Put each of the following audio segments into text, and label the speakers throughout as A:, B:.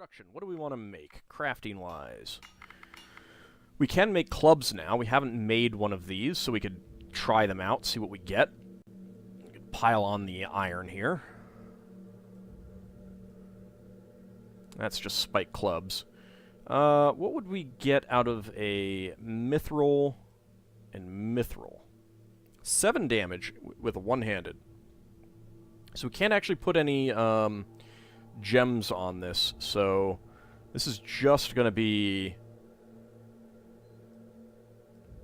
A: Production. What do we want to make, crafting-wise? We can make clubs now. We haven't made one of these, so we could try them out, see what we get. We could pile on the iron here. That's just spike clubs. What would we get out of a mithril and mithril? 7 damage with a one-handed. So we can't actually put any gems on this, so this is just going to be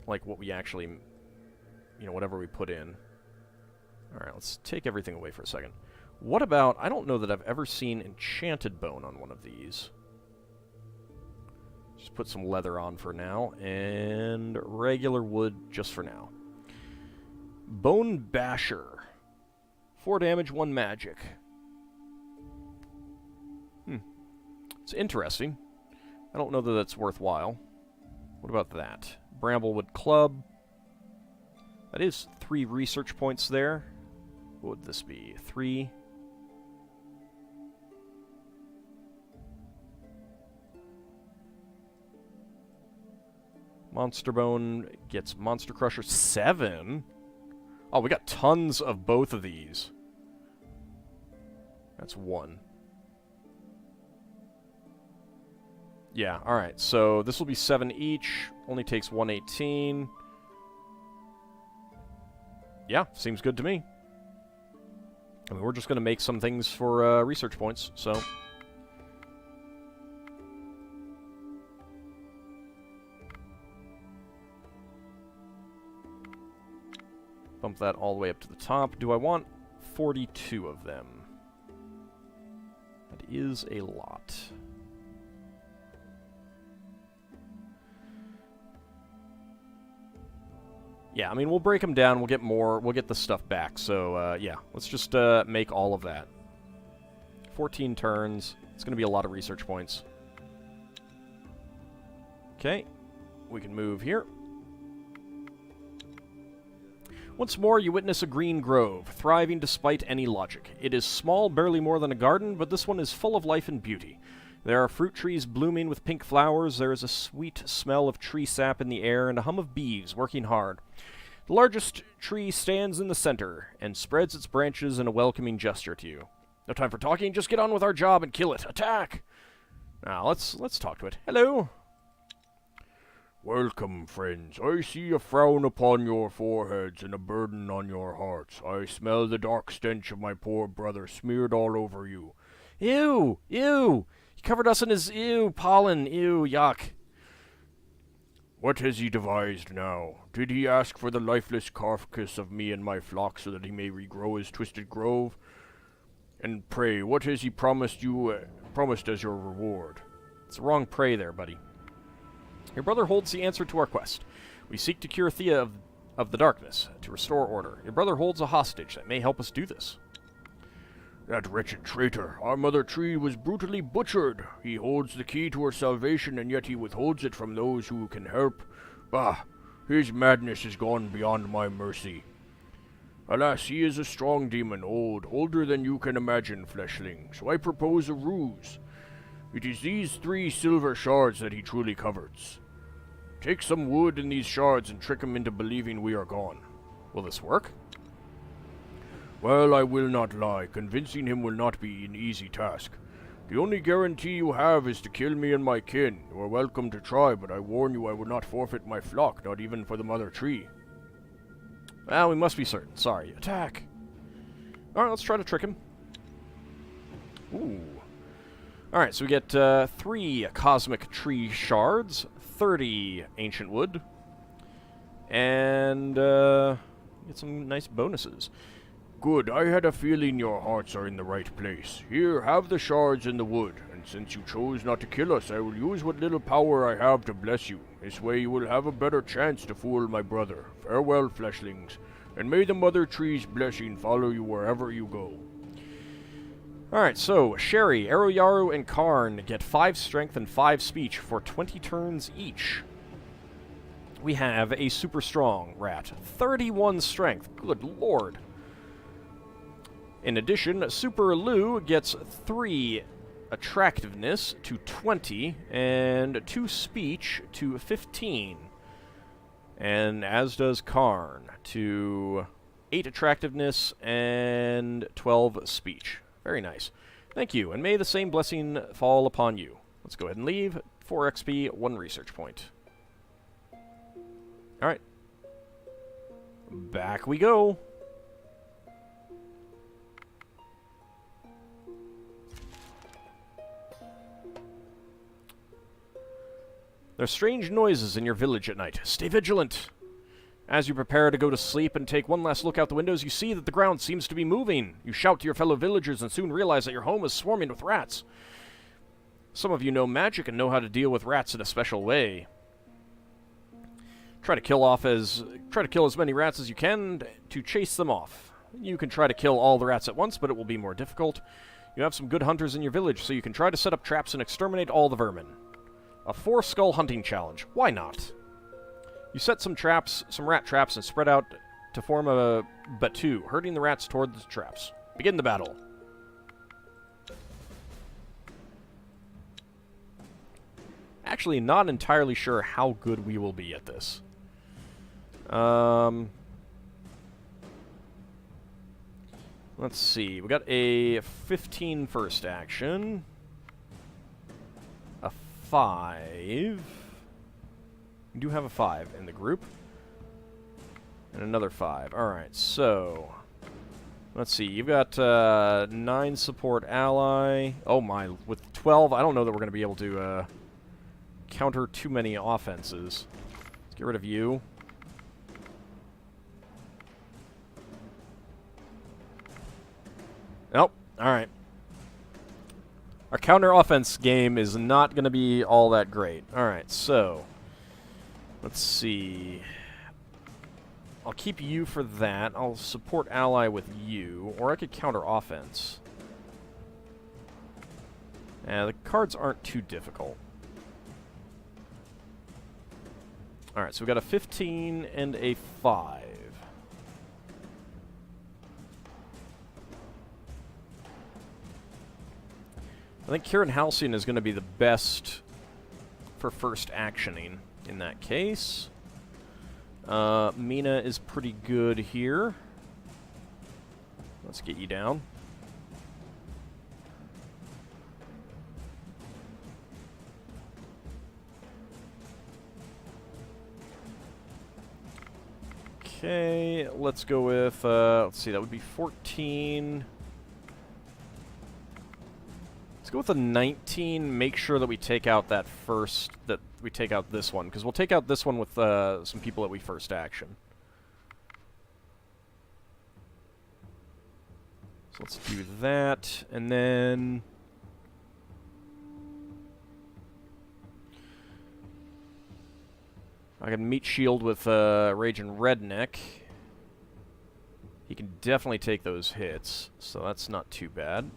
A: like what we actually, whatever we put in. Alright, let's take everything away for a second. What about, I don't know that I've ever seen enchanted bone on one of these. Just put some leather on for now, and regular wood just for now. Bone Basher. 4 damage, 1 magic. It's interesting. I don't know that that's worthwhile. What about that? Bramblewood Club. That is 3 research points there. What would this be? 3. Monster Bone gets Monster Crusher 7. Oh, we got tons of both of these. That's 1. Yeah, alright, so this will be 7 each. Only takes 118. Yeah, seems good to me. I mean, we're just going to make some things for research points, so... Bump that all the way up to the top. Do I want 42 of them? That is a lot. Yeah, I mean, we'll break them down, we'll get more, we'll get the stuff back, so, yeah, let's just make all of that. 14 turns, it's going to be a lot of research points. Okay, we can move here. Once more, you witness a green grove, thriving despite any logic. It is small, barely more than a garden, but this one is full of life and beauty. There are fruit trees blooming with pink flowers, there is a sweet smell of tree sap in the air, and a hum of bees working hard. The largest tree stands in the center, and spreads its branches in a welcoming gesture to you. No time for talking, just get on with our job and kill it. Attack! Now, let's talk to it. Hello!
B: Welcome, friends. I see a frown upon your foreheads and a burden on your hearts. I smell the dark stench of my poor brother smeared all over you.
A: Ew! Ew! He covered us in his, pollen, yuck.
B: What has he devised now? Did he ask for the lifeless carcass of me and my flock so that he may regrow his twisted grove? And pray, what has he promised as your reward?
A: It's the wrong prey there, buddy. Your brother holds the answer to our quest. We seek to cure Thea of the darkness, to restore order. Your brother holds a hostage that may help us do this.
B: That wretched traitor, our mother tree was brutally butchered. He holds the key to her salvation, and yet he withholds it from those who can help. Bah, his madness has gone beyond my mercy. Alas, he is a strong demon, older than you can imagine, fleshling, so I propose a ruse. It is these 3 silver shards that he truly covets. Take some wood in these shards and trick him into believing we are gone.
A: Will this work?
B: Well, I will not lie. Convincing him will not be an easy task. The only guarantee you have is to kill me and my kin. You are welcome to try, but I warn you I will not forfeit my flock, not even for the mother tree.
A: Well, we must be certain. Sorry. Attack! Alright, let's try to trick him. Ooh. Alright, so we get 3 cosmic tree shards, 30 ancient wood, and get some nice bonuses.
B: Good, I had a feeling your hearts are in the right place. Here, have the shards and the wood, and since you chose not to kill us, I will use what little power I have to bless you. This way you will have a better chance to fool my brother. Farewell, fleshlings, and may the mother tree's blessing follow you wherever you go.
A: Alright, so, Sherry, Aroyaru, and Karn get 5 strength and 5 speech for 20 turns each. We have a super strong rat, 31 strength, good lord. In addition, Super Lou gets 3 attractiveness to 20, and 2 speech to 15. And as does Karn, to 8 attractiveness and 12 speech. Very nice. Thank you, and may the same blessing fall upon you. Let's go ahead and leave. 4 XP, 1 research point. Alright. Back we go. There's strange noises in your village at night. Stay vigilant. As you prepare to go to sleep and take one last look out the windows, you see that the ground seems to be moving. You shout to your fellow villagers and soon realize that your home is swarming with rats. Some of you know magic and know how to deal with rats in a special way. Try to kill as many rats as you can to chase them off. You can try to kill all the rats at once, but it will be more difficult. You have some good hunters in your village, so you can try to set up traps and exterminate all the vermin. A 4-skull hunting challenge. Why not? You set some rat traps, and spread out to form a battue, herding the rats toward the traps. Begin the battle. Actually, not entirely sure how good we will be at this. Let's see. We got a 15 first action. A 5. We do have a 5 in the group. And another 5. Alright, so... let's see. You've got 9 support ally. Oh my, with 12, I don't know that we're going to be able to counter too many offenses. Let's get rid of you. Nope. Alright. Our counter-offense game is not going to be all that great. Alright, so... let's see... I'll keep you for that. I'll support ally with you. Or I could counter-offense. The cards aren't too difficult. Alright, so we got a 15 and a 5. I think Kieran Halcyon is going to be the best for first actioning in that case. Mina is pretty good here. Let's get you down. Okay, let's go with, let's see, that would be 14. Let's go with a 19, make sure that we take out that first, that we take out this one, because we'll take out this one with some people that we first action. So let's do that, and then... I can meet shield with Raging Redneck. He can definitely take those hits, so that's not too bad.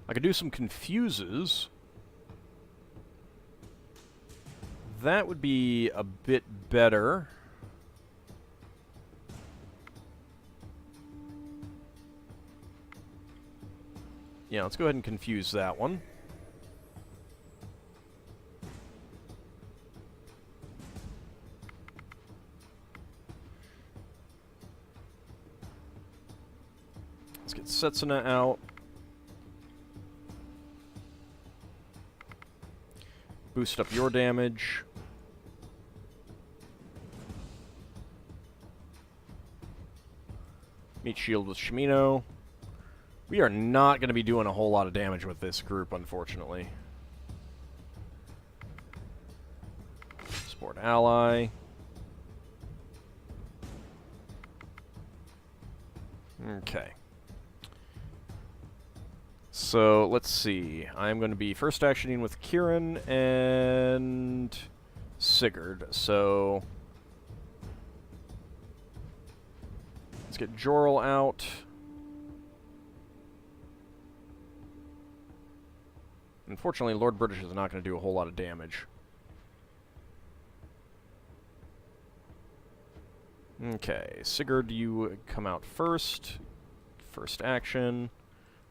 A: I could do some confuses. That would be a bit better. Yeah, let's go ahead and confuse that one. Let's get Setsuna out. Boost up your damage. Meet shield with Shimino. We are not going to be doing a whole lot of damage with this group, unfortunately. Support ally. Okay. So, let's see. I'm going to be first actioning with Kieran and Sigurd. So, let's get Jorl out. Unfortunately, Lord British is not going to do a whole lot of damage. Okay, Sigurd, you come out first. First action.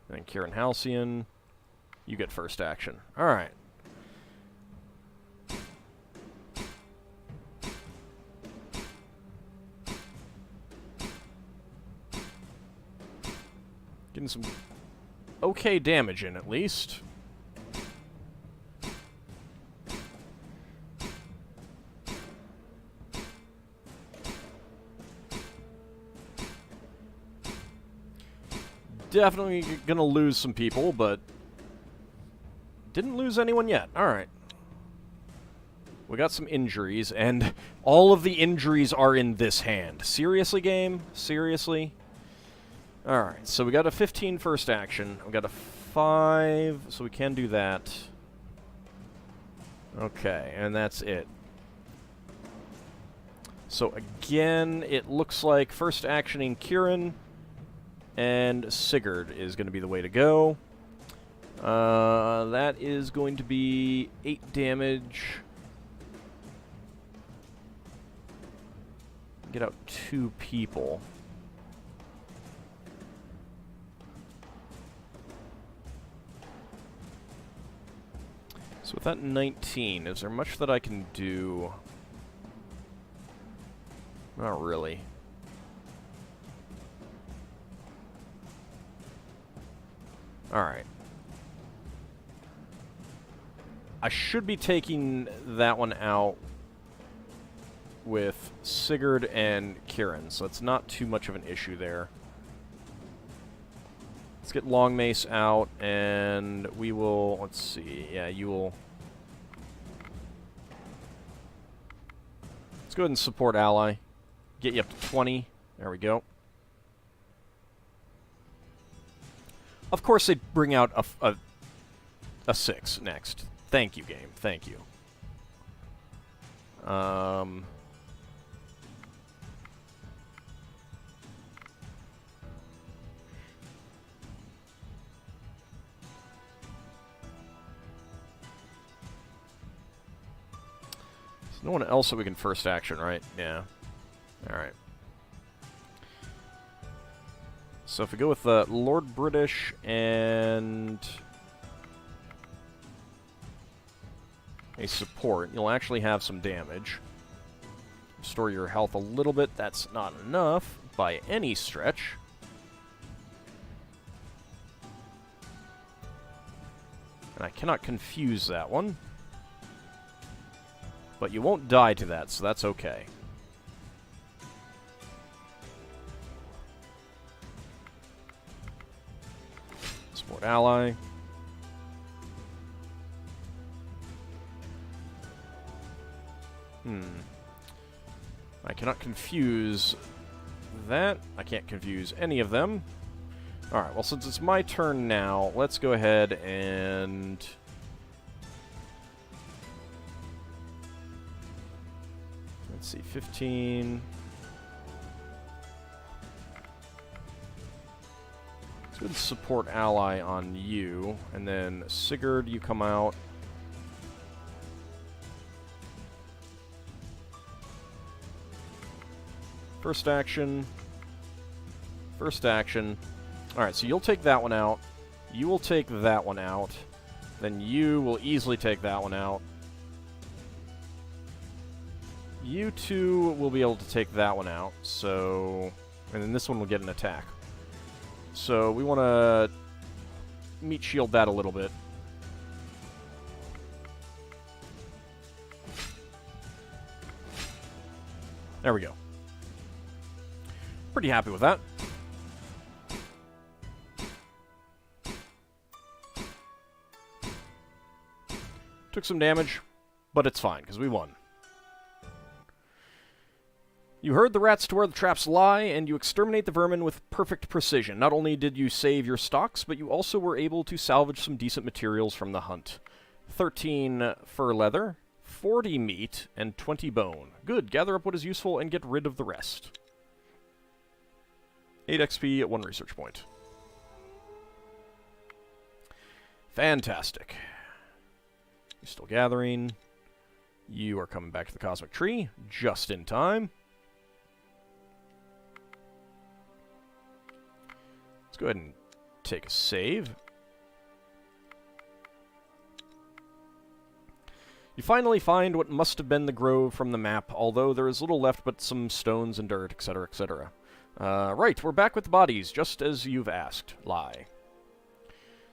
A: And then Kieran Halcyon, you get first action. Alright. Getting some okay damage in, at least. Definitely gonna lose some people, but didn't lose anyone yet. Alright. We got some injuries, and all of the injuries are in this hand. Seriously, game? Seriously? Alright, so we got a 15 first action. We got a 5, so we can do that. Okay, and that's it. So again, it looks like first actioning Kieran and Sigurd is going to be the way to go. That is going to be 8 damage. Get out 2 people. So with that 19, is there much that I can do? Not really. Alright. I should be taking that one out with Sigurd and Kieran, so it's not too much of an issue there. Let's get Long Mace out, and we will... Let's see. Yeah, you will... Let's go ahead and support ally. Get you up to 20. There we go. Of course, they bring out a 6 next. Thank you, game. Thank you. No one else that we can first action, right? Yeah. Alright. So if we go with Lord British and a support, you'll actually have some damage. Restore your health a little bit. That's not enough by any stretch. And I cannot confuse that one. But you won't die to that, so that's okay. Support ally. I cannot confuse that. I can't confuse any of them. Alright, well, since it's my turn now, let's go ahead and... Let's see, 15... Let's go ahead and support ally on you, and then Sigurd, you come out. First action. First action. Alright, so you'll take that one out. You will take that one out. Then you will easily take that one out. You two will be able to take that one out, so... And then this one will get an attack. So we want to meat shield that a little bit. There we go. Pretty happy with that. Took some damage, but it's fine, because we won. You heard the rats to where the traps lie, and you exterminate the vermin with perfect precision. Not only did you save your stocks, but you also were able to salvage some decent materials from the hunt. 13 fur leather, 40 meat, and 20 bone. Good, gather up what is useful and get rid of the rest. 8 XP at 1 research point. Fantastic. You're still gathering. You are coming back to the Cosmic Tree, just in time. Let's go ahead and take a save. You finally find what must have been the grove from the map, although there is little left but some stones and dirt, etc., etc. Right, we're back with the bodies, just as you've asked. Lie.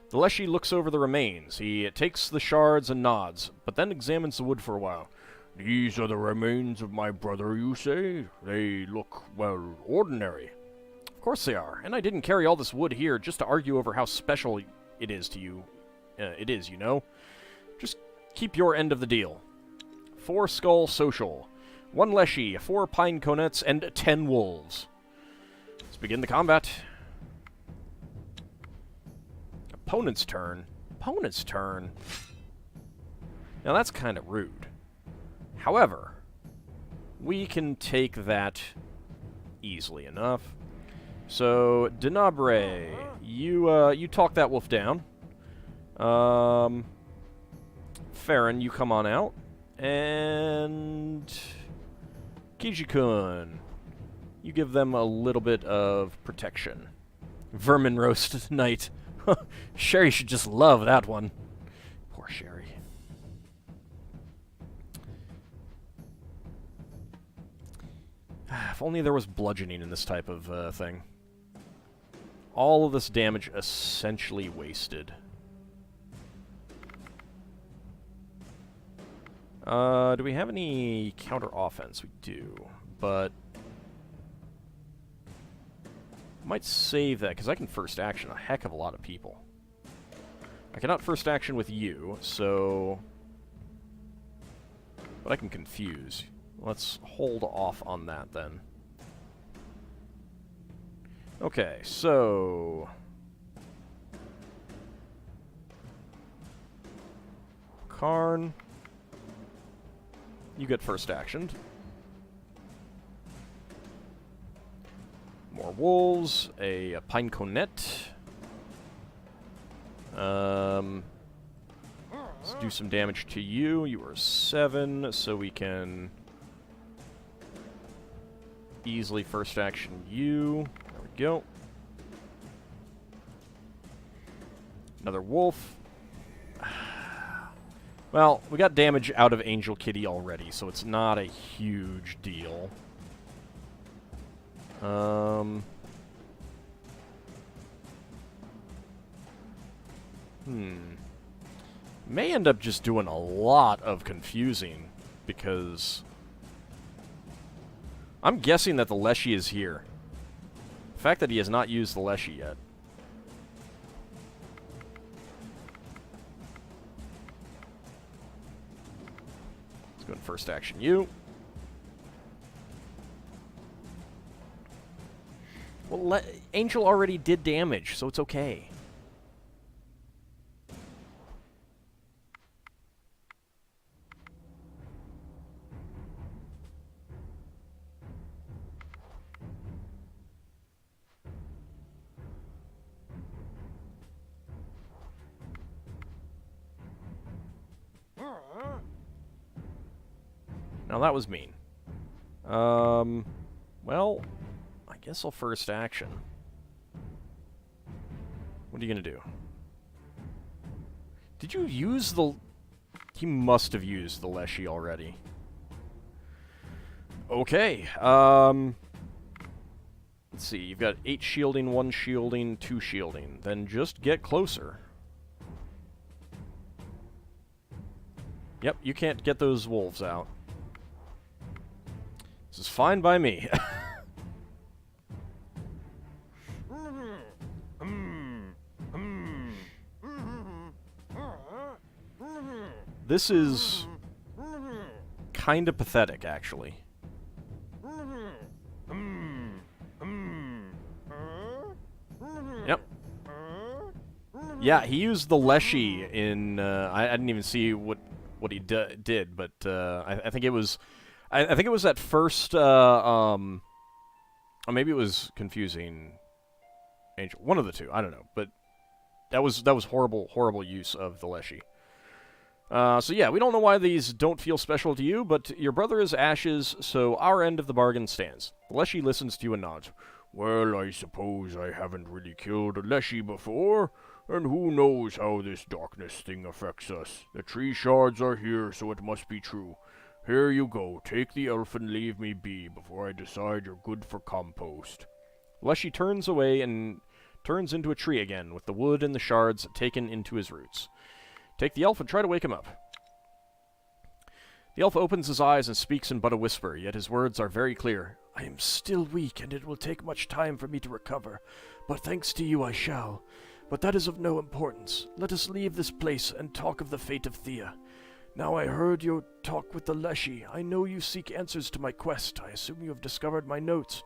A: The Leshy looks over the remains. He takes the shards and nods, but then examines the wood for a while.
B: These are the remains of my brother, you say? They look, well, ordinary.
A: Of course they are, and I didn't carry all this wood here just to argue over how special it is to you. You know? Just keep your end of the deal. 4 skull social, 1 Leshy, 4 pine conettes, and 10 wolves. Let's begin the combat. Opponent's turn. Opponent's turn. Now that's kind of rude. However, we can take that easily enough. So, Denabre, you talk that wolf down. Farron, you come on out. And Kijikun, you give them a little bit of protection. Vermin roast night. Sherry should just love that one. Poor Sherry. If only there was bludgeoning in this type of thing. All of this damage essentially wasted. Do we have any counter offense? We do, but might save that because I can first action a heck of a lot of people. I cannot first action with you, so but I can confuse. Let's hold off on that then. Okay, so Karn, you get first actioned. More wolves, a pine conet. Let's do some damage to you. You are 7, so we can easily first action you. There we go. Another wolf. Well, we got damage out of Angel Kitty already, so it's not a huge deal. May end up just doing a lot of confusing, because I'm guessing that the Leshy is here. The fact that he has not used the Leshy yet. Let's go and first action you. Well, Angel already did damage, so it's okay. Now that was mean. Well, I guess I'll first action. What are you gonna do? Did you use the... He must have used the Leshy already. Okay, let's see, you've got 8 shielding, 1 shielding, 2 shielding. Then just get closer. Yep, you can't get those wolves out. This is fine by me. This is kind of pathetic, actually. Yep. Yeah, he used the Leshy in... I didn't even see what he did, but I think it was... I think it was that first, or maybe it was confusing Angel. One of the two, I don't know, but that was horrible use of the Leshy. So yeah, we don't know why these don't feel special to you, but your brother is ashes, so our end of the bargain stands. The Leshy listens to you and nods.
B: Well, I suppose I haven't really killed a leshy before, and who knows how this darkness thing affects us. The tree shards are here, so it must be true. Here you go, take the elf and leave me be before I decide you're good for compost.
A: Leshy turns away and turns into a tree again, with the wood and the shards taken into his roots. Take the elf and try to wake him up. The elf opens his eyes and speaks in but a whisper, yet his words are very clear. I am still weak, and it will take much time for me to recover, but thanks to you I shall. But that is of no importance. Let us leave this place and talk of the fate of Thea. Now I heard your talk with the Leshy. I know you seek answers to my quest. I assume you have discovered my notes.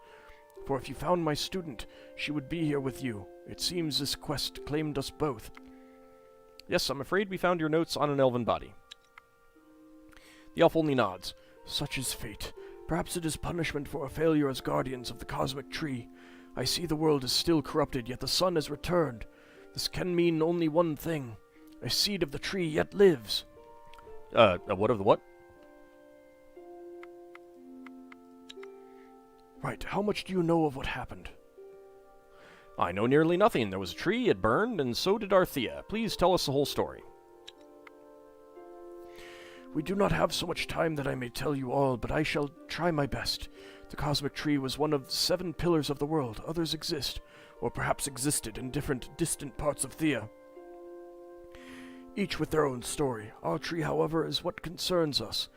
A: For if you found my student, she would be here with you. It seems this quest claimed us both. Yes, I'm afraid we found your notes on an elven body. The elf only nods. Such is fate. Perhaps it is punishment for our failure as guardians of the cosmic tree. I see the world is still corrupted, yet the sun has returned. This can mean only one thing. A seed of the tree yet lives. What of the what? Right, how much do you know of what happened? I know nearly nothing. There was a tree, it burned, and so did our Thea. Please tell us the whole story. We do not have so much time that I may tell you all, but I shall try my best. The cosmic tree was one of 7 pillars of the world. Others exist, or perhaps existed in different, distant parts of Thea, each with their own story. Our tree, however, is what concerns us.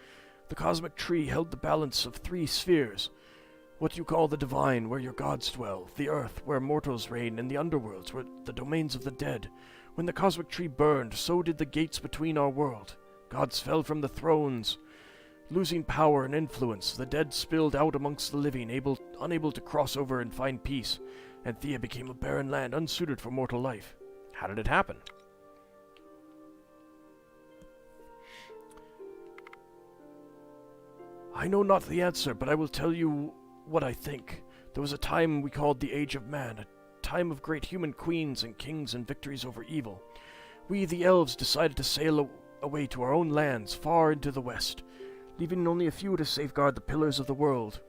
A: The cosmic tree held the balance of 3 spheres. What you call the divine, where your gods dwell, the earth, where mortals reign, and the underworlds, where the domains of the dead. When the cosmic tree burned, so did the gates between our world. Gods fell from the thrones, losing power and influence. The dead spilled out amongst the living, unable to cross over and find peace, and Thea became a barren land, unsuited for mortal life. How did it happen? I know not the answer, but I will tell you what I think. There was a time we called the Age of Man, a time of great human queens and kings and victories over evil. We, the elves, decided to sail away to our own lands, far into the west, leaving only a few to safeguard the pillars of the world.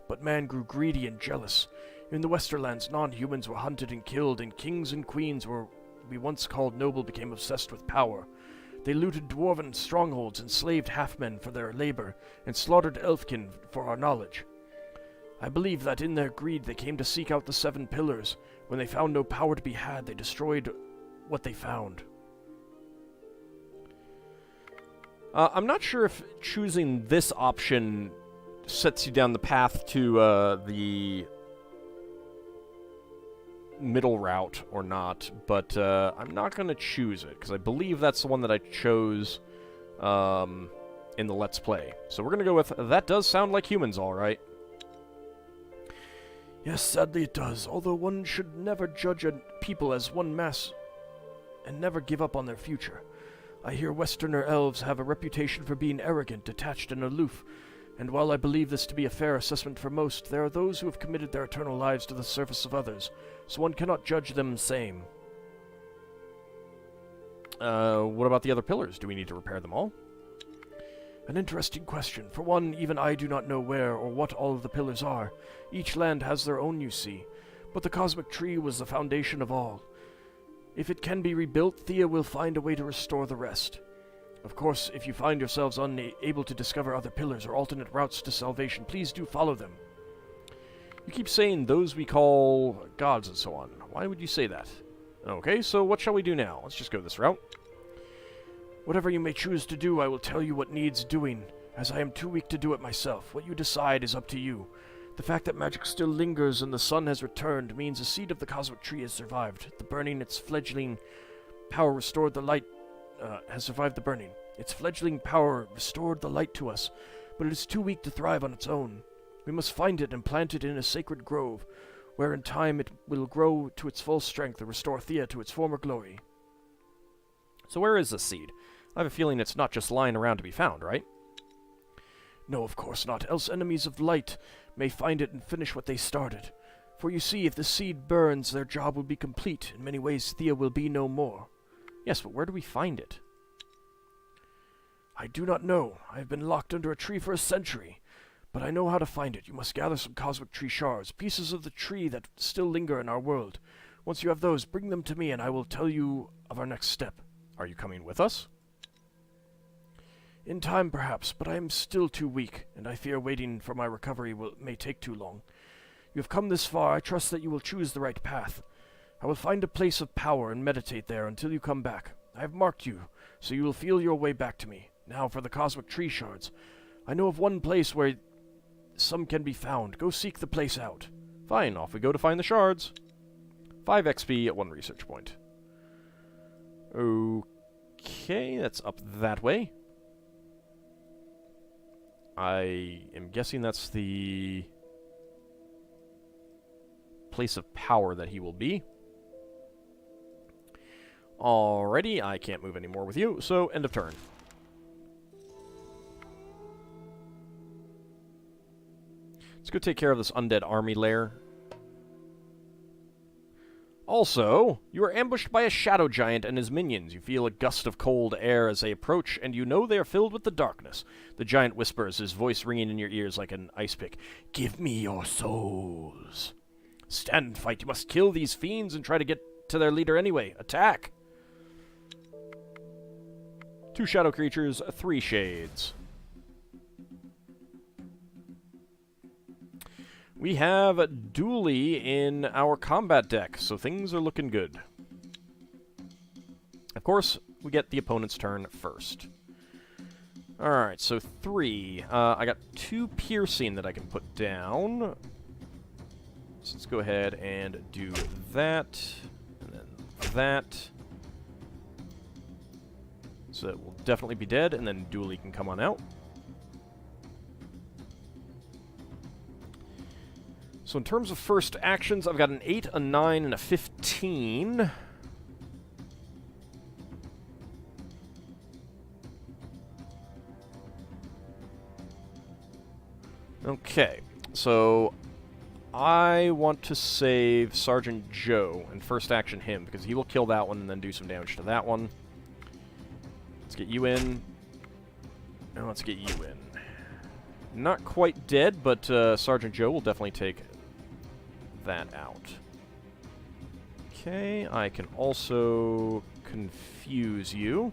A: But man grew greedy and jealous. In the Westerlands, non-humans were hunted and killed, and kings and queens we once called noble became obsessed with power. They looted dwarven strongholds, enslaved half-men for their labor, and slaughtered elfkin for our knowledge. I believe that in their greed they came to seek out the 7 pillars. When they found no power to be had, they destroyed what they found. I'm not sure if choosing this option sets you down the path to the middle route or not, but I'm not going to choose it, because I believe that's the one that I chose in the Let's Play. So we're going to go with, that does sound like humans, alright. Yes, sadly it does, although one should never judge a people as one mass and never give up on their future. I hear Westerner elves have a reputation for being arrogant, detached, and aloof, and while I believe this to be a fair assessment for most, there are those who have committed their eternal lives to the service of others, so one cannot judge them same. What about the other pillars? Do we need to repair them all? An interesting question. For one, even I do not know where or what all of the pillars are. Each land has their own, you see, but the cosmic tree was the foundation of all. If it can be rebuilt, Thea will find a way to restore the rest. Of course, if you find yourselves unable to discover other pillars or alternate routes to salvation, please do follow them. You keep saying those we call gods and so on. Why would you say that? Okay, so what shall we do now? Let's just go this route. Whatever you may choose to do, I will tell you what needs doing, as I am too weak to do it myself. What you decide is up to you. The fact that magic still lingers and the sun has returned means a seed of the cosmic tree has survived. The burning, its fledgling power restored the light, has survived the burning. Its fledgling power restored the light to us, but it is too weak to thrive on its own. We must find it and plant it in a sacred grove, where in time it will grow to its full strength and restore Thea to its former glory. So where is this seed? I have a feeling it's not just lying around to be found, right? No, of course not, else enemies of light may find it and finish what they started. For you see, if the seed burns, their job will be complete. In many ways, Thea will be no more. Yes, but where do we find it? I do not know. I have been locked under a tree for a century. But I know how to find it. You must gather some cosmic tree shards, pieces of the tree that still linger in our world. Once you have those, bring them to me and I will tell you of our next step.
B: Are you coming with us?
A: In time, perhaps, but I am still too weak, and I fear waiting for my recovery may take too long. You have come this far. I trust that you will choose the right path. I will find a place of power and meditate there until you come back. I have marked you, so you will feel your way back to me. Now for the cosmic tree shards. I know of one place where some can be found. Go seek the place out.
B: Fine, off we go to find the shards. 5 XP at 1 research point. Okay, that's up that way. I am guessing that's the place of power that he will be. Alrighty, I can't move anymore with you, so end of turn. Let's go take care of this undead army lair. Also, you are ambushed by a shadow giant and his minions. You feel a gust of cold air as they approach, and you know they are filled with the darkness. The giant whispers, his voice ringing in your ears like an ice pick. Give me your souls. Stand and fight. You must kill these fiends and try to get to their leader anyway. Attack! 2 shadow creatures, 3 shades. We have Dooley in our combat deck, so things are looking good. Of course, we get the opponent's turn first. Alright, so 3. I got 2 piercing that I can put down. So let's go ahead and do that, and then that. So it will definitely be dead, and then Dooley can come on out. So in terms of first actions, I've got an 8, a 9, and a 15. Okay, so I want to save Sergeant Joe and first action him, because he will kill that one and then do some damage to that one. Let's get you in. And let's get you in. Not quite dead, but Sergeant Joe will definitely take that out. Okay, I can also confuse you.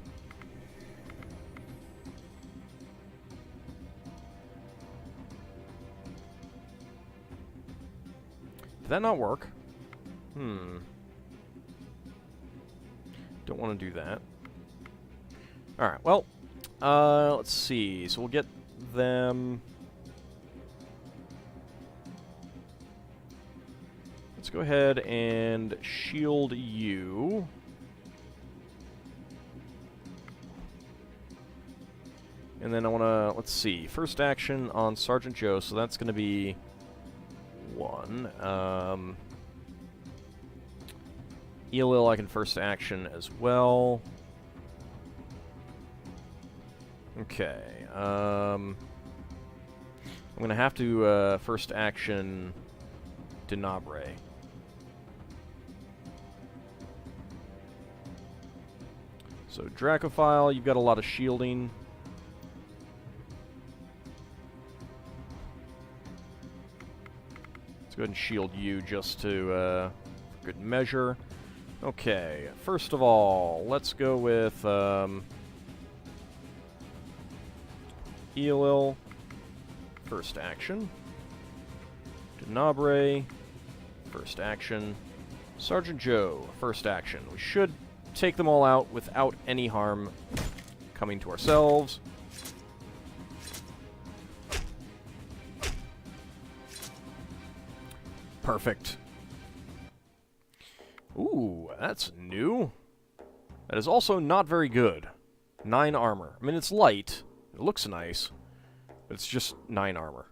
B: Did that not work? Don't want to do that. Alright, well, let's see. So we'll get them... Let's go ahead and shield you. And then I want to, let's see, first action on Sergeant Joe, so that's going to be 1. Elil I can first action as well. Okay, I'm going to have to first action Denabre. So Dracophile, you've got a lot of shielding. Let's go ahead and shield you just to for good measure. Okay, first of all, let's go with Elil, first action. Denabre, first action. Sergeant Joe, first action. We should take them all out without any harm coming to ourselves. Perfect. Ooh, that's new. That is also not very good. 9 armor. I mean, it's light. It looks nice. But it's just 9 armor.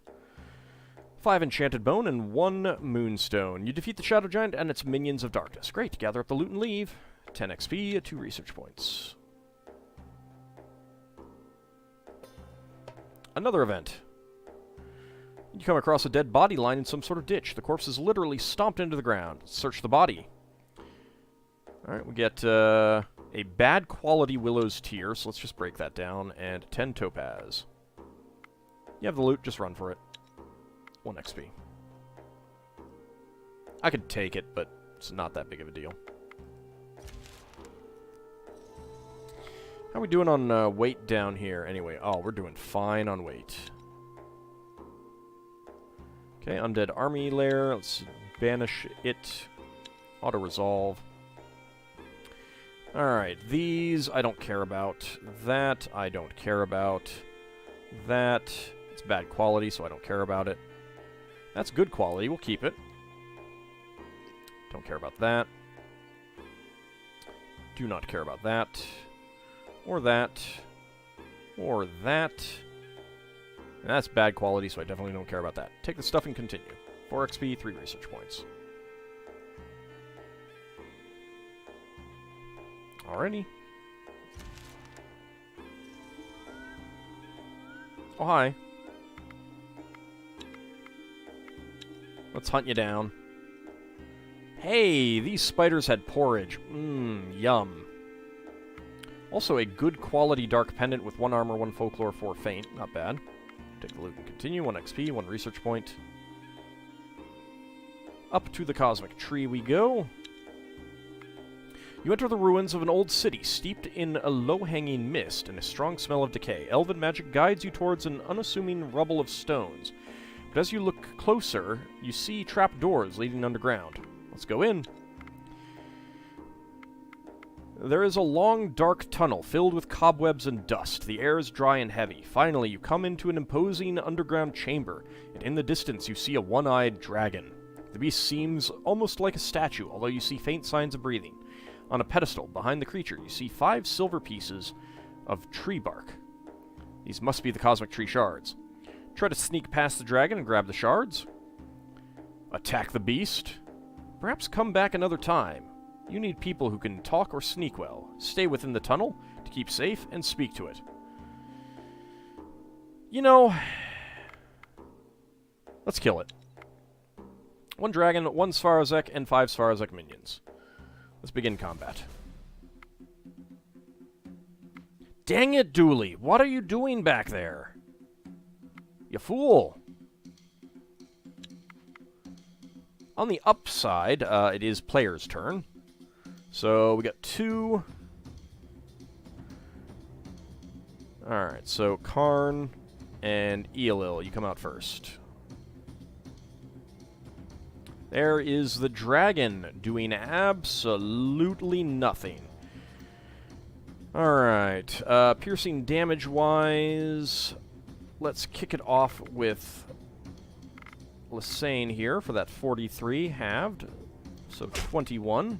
B: 5 enchanted bone and 1 moonstone. You defeat the shadow giant and its minions of darkness. Great. Gather up the loot and leave. 10 XP, 2 research points. Another event. You come across a dead body lying in some sort of ditch. The corpse is literally stomped into the ground. Search the body. Alright, we get a bad quality Willow's Tear, so let's just break that down, and 10 topaz. You have the loot, just run for it.
A: 1 XP. I could take it, but it's not that big of a deal. How are we doing on weight down here anyway? Oh, we're doing fine on weight. Okay, Undead Army Lair. Let's banish it. Auto-resolve. Alright, these I don't care about. That I don't care about. That, it's bad quality, so I don't care about it. That's good quality, we'll keep it. Don't care about that. Do not care about that. Or that. Or that. And that's bad quality, so I definitely don't care about that. Take the stuff and continue. 4 XP, 3 research points. Alrighty. Oh, hi. Let's hunt you down. Hey, these spiders had porridge. Mmm, yum. Also a good quality dark pendant with 1 armor, 1 folklore, 4 feint. Not bad. Take the loot and continue. 1 XP, 1 research point. Up to the cosmic tree we go. You enter the ruins of an old city, steeped in a low-hanging mist and a strong smell of decay. Elven magic guides you towards an unassuming rubble of stones. But as you look closer, you see trap doors leading underground. Let's go in. There is a long, dark tunnel filled with cobwebs and dust. The air is dry and heavy. Finally, you come into an imposing underground chamber, and in the distance you see a one-eyed dragon. The beast seems almost like a statue, although you see faint signs of breathing. On a pedestal behind the creature, you see 5 silver pieces of tree bark. These must be the cosmic tree shards. Try to sneak past the dragon and grab the shards. Attack the beast. Perhaps come back another time. You need people who can talk or sneak well. Stay within the tunnel to keep safe and speak to it. You know, let's kill it. 1 dragon, 1 Svarazek, and 5 Svarazek minions. Let's begin combat. Dang it, Dooley! What are you doing back there? You fool! On the upside, it is player's turn. So, we got 2. Alright, so Karn and Eolil, you come out first. There is the dragon doing absolutely nothing. Alright, piercing damage-wise, let's kick it off with Lysane here for that 43 halved, so 21.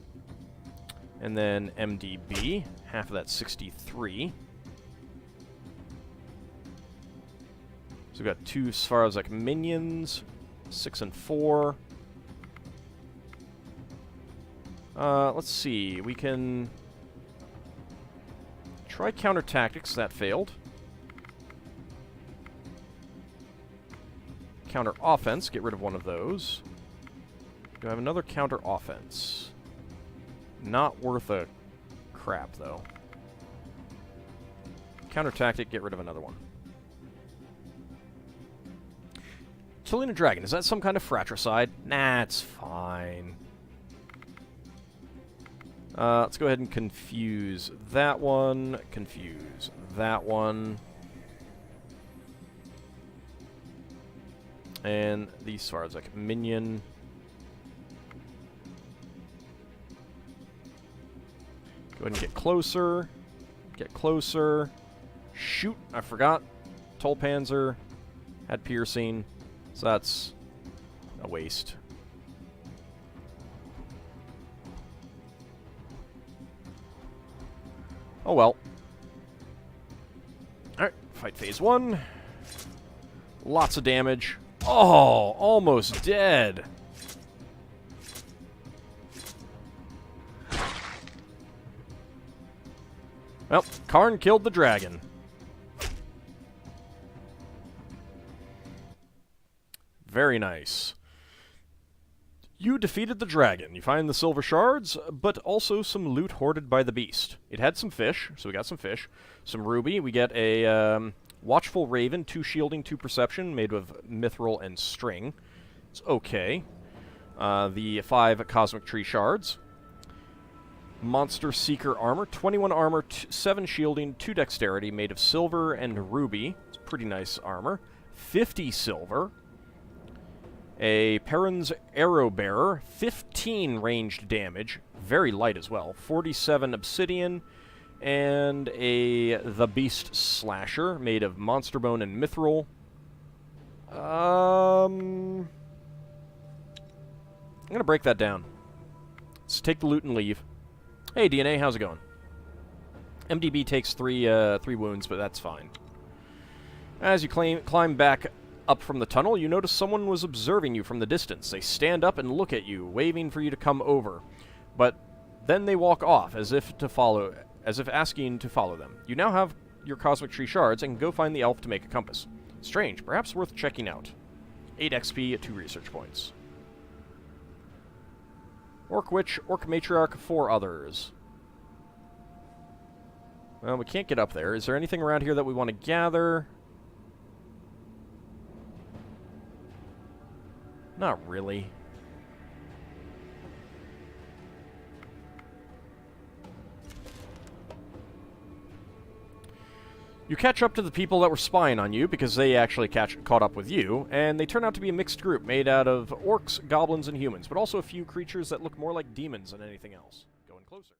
A: And then MDB, half of that 63. So we've got 2 Svarazek minions, 6 and 4. Let's see, we can try counter tactics, that failed. Counter offense, get rid of one of those. Do I have another counter offense? Not worth a crap, though. Counter tactic, get rid of another one. Killing a dragon, is that some kind of fratricide? Nah, it's fine. Let's go ahead and confuse that one. Confuse that one. And the Svarazek minion. Go ahead and get closer. Get closer. Shoot! I forgot. Tolpanzer had piercing. So that's a waste. Oh well. Alright, fight phase 1. Lots of damage. Oh, almost dead. Well, Karn killed the dragon. Very nice. You defeated the dragon. You find the silver shards, but also some loot hoarded by the beast. It had some fish, so we got some fish. Some ruby. We get a Watchful Raven, 2 shielding, 2 perception, made of mithril and string. It's okay. The 5 Cosmic Tree Shards. Monster Seeker Armor, 21 armor, 7 shielding, 2 dexterity, made of silver and ruby. It's pretty nice armor. 50 silver. A Perrin's Arrow Bearer, 15 ranged damage, very light as well. 47 obsidian, and the Beast Slasher, made of monster bone and mithril. I'm gonna break that down. Let's take the loot and leave. Hey, DNA, how's it going? MDB takes 3 wounds, but that's fine. As you climb back up from the tunnel, you notice someone was observing you from the distance. They stand up and look at you, waving for you to come over. But then they walk off, as if asking to follow them. You now have your Cosmic Tree Shards and can go find the elf to make a compass. Strange, perhaps worth checking out. 8 XP, 2 research points. Orc Witch, Orc Matriarch, 4 others. Well, we can't get up there. Is there anything around here that we want to gather? Not really. You catch up to the people that were spying on you, because they actually caught up with you, and they turn out to be a mixed group made out of orcs, goblins, and humans, but also a few creatures that look more like demons than anything else. Going closer.